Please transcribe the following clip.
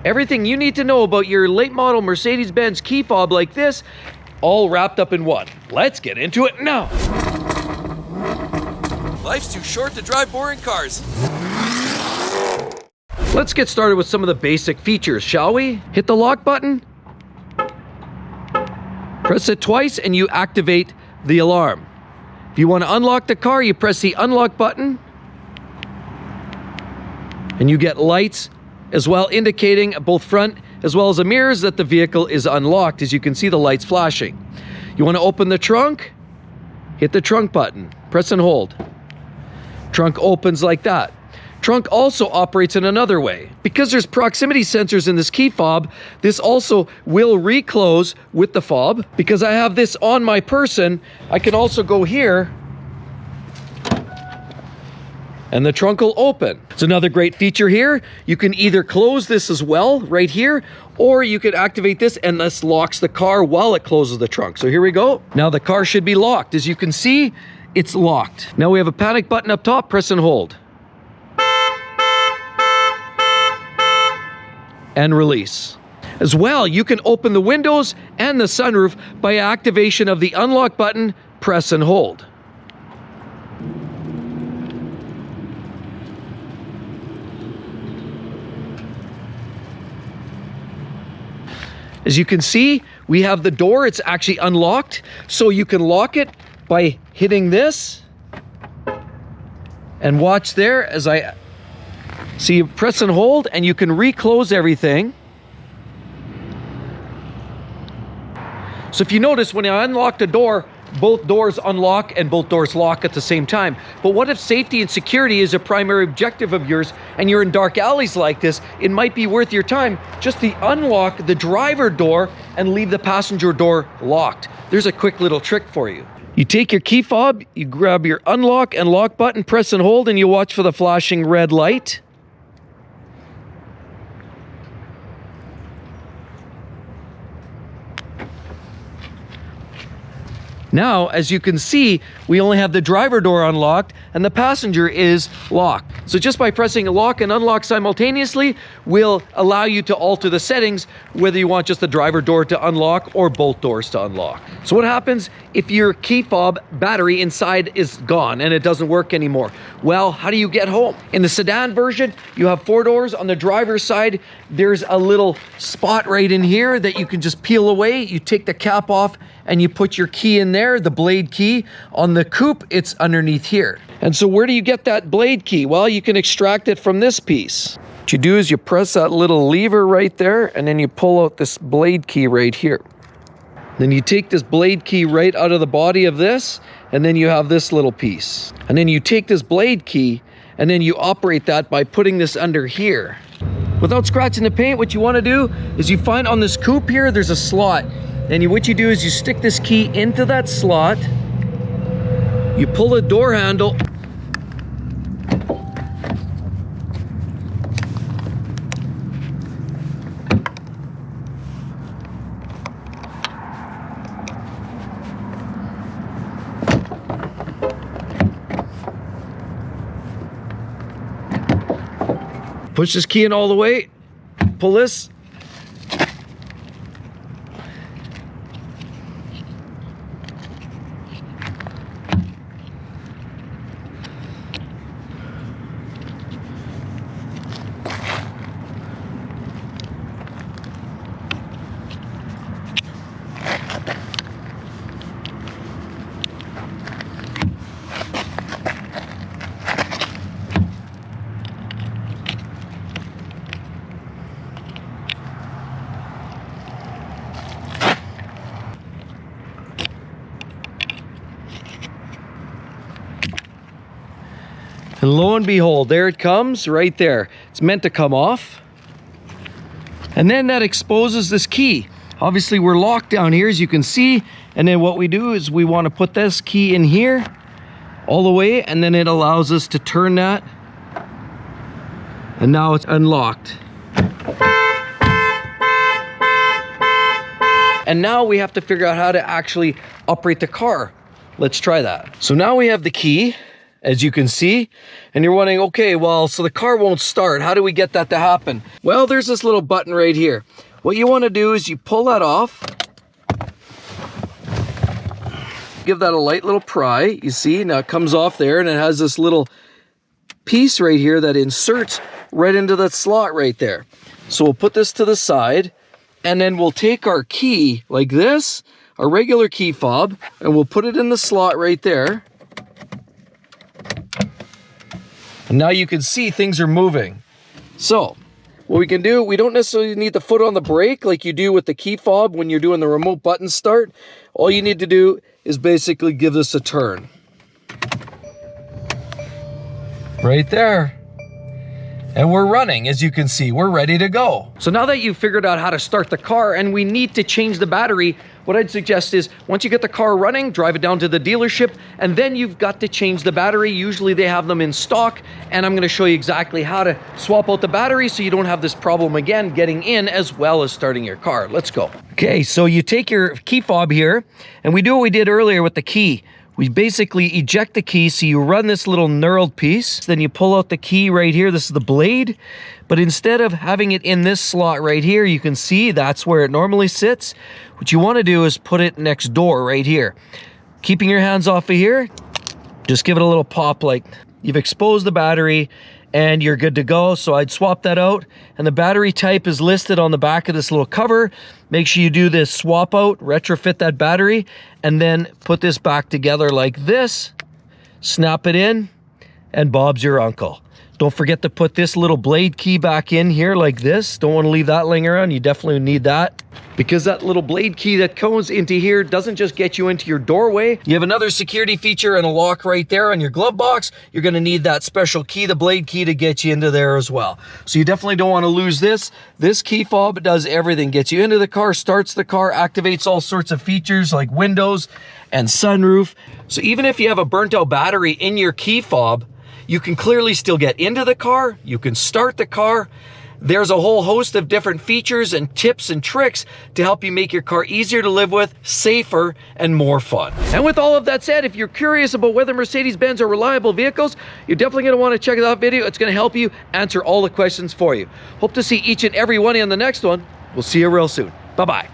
Everything you need to know about your late model Mercedes-Benz key fob like this, all wrapped up in one. Let's get into it now. Life's too short to drive boring cars. Let's get started with some of the basic features, shall we? Hit the lock button. Press it twice and you activate the alarm. If you want to unlock the car, you press the unlock button. And you get lights as well, indicating both front as well as the mirrors that the vehicle is unlocked. As you can see, the lights flashing. You want to open the trunk? Hit the trunk button. Press and hold. Trunk opens like that. Trunk also operates in another way. Because there's proximity sensors in this key fob, this also will reclose with the fob. Because I have this on my person, I can also go here and the trunk will open. It's another great feature here. You can either close this as well right here, or you can activate this and this locks the car while it closes the trunk. So here we go. Now the car should be locked. As you can see, it's locked. Now we have a panic button up top, press and hold. And release. As well, you can open the windows and the sunroof by activation of the unlock button, press and hold. As you can see, we have the door, it's actually unlocked, so you can lock it by hitting this. And watch there as I so you press and hold and you can reclose everything. So if you notice, when I unlock the door, both doors unlock and both doors lock at the same time. But what if safety and security is a primary objective of yours and you're in dark alleys like this? It might be worth your time just to unlock the driver door and leave the passenger door locked. There's a quick little trick for you. You take your key fob, you grab your unlock and lock button, press and hold, and you watch for the flashing red light. Now, as you can see, we only have the driver door unlocked and the passenger is locked. So just by pressing lock and unlock simultaneously will allow you to alter the settings, whether you want just the driver door to unlock or both doors to unlock. So what happens if your key fob battery inside is gone and it doesn't work anymore? Well, how do you get home? In the sedan version, you have 4 doors. On the driver's side, there's a little spot right in here that you can just peel away. You take the cap off and you put your key in there, the blade key. On the coupe, it's underneath here. And so where do you get that blade key? Well, you can extract it from this piece. What you do is you press that little lever right there, and then you pull out this blade key right here. Then you take this blade key right out of the body of this, and then you have this little piece. And then you take this blade key, and then you operate that by putting this under here. Without scratching the paint, what you want to do is you find on this coupe here, there's a slot. And what you do is you stick this key into that slot, you pull the door handle, push this key in all the way, pull this, and lo and behold, there it comes right there. It's meant to come off. And then that exposes this key. Obviously we're locked down here, as you can see. And then what we do is we want to put this key in here all the way, and then it allows us to turn that. And now it's unlocked. And now we have to figure out how to actually operate the car. Let's try that. So now we have the key. as you can see. And you're wondering, okay, well, so the car won't start. How do we get that to happen? Well, there's this little button right here. What you want to do is you pull that off. Give that a light little pry. You see, now it comes off there, and it has this little piece right here that inserts right into that slot right there. So we'll put this to the side, and then we'll take our key like this, our regular key fob, and we'll put it in the slot right there. And now you can see things are moving. So what we can do, we don't necessarily need the foot on the brake like you do with the key fob when you're doing the remote button start. All you need to do is basically give this a turn. Right there. And we're running, as you can see, we're ready to go. So now that you've figured out how to start the car and we need to change the battery, what I'd suggest is once you get the car running, drive it down to the dealership, and then you've got to change the battery. Usually they have them in stock, and I'm gonna show you exactly how to swap out the battery so you don't have this problem again getting in as well as starting your car. Let's go. Okay, so you take your key fob here, and we do what we did earlier with the key. We basically eject the key, so you run this little knurled piece, then you pull out the key right here. This is the blade, but instead of having it in this slot right here, you can see that's where it normally sits. What you want to do is put it next door right here. Keeping your hands off of here, just give it a little pop like you've exposed the battery and you're good to go. So I'd swap that out, and the battery type is listed on the back of this little cover. Make sure you do this swap out, retrofit that battery, and then put this back together like this, snap it in, and Bob's your uncle. Don't forget to put this little blade key back in here like this. Don't want to leave that laying around. You definitely need that, because that little blade key that goes into here doesn't just get you into your doorway. You have another security feature and a lock right there on your glove box. You're going to need that special key, the blade key, to get you into there as well. So you definitely don't want to lose this. This key fob does everything. Gets you into the car, starts the car, activates all sorts of features like windows and sunroof. So even if you have a burnt out battery in your key fob, you can clearly still get into the car. You can start the car. There's a whole host of different features and tips and tricks to help you make your car easier to live with, safer, and more fun. And with all of that said, if you're curious about whether Mercedes-Benz are reliable vehicles, you're definitely going to want to check that video. It's going to help you answer all the questions for you. Hope to see each and every one in the next one. We'll see you real soon. Bye-bye.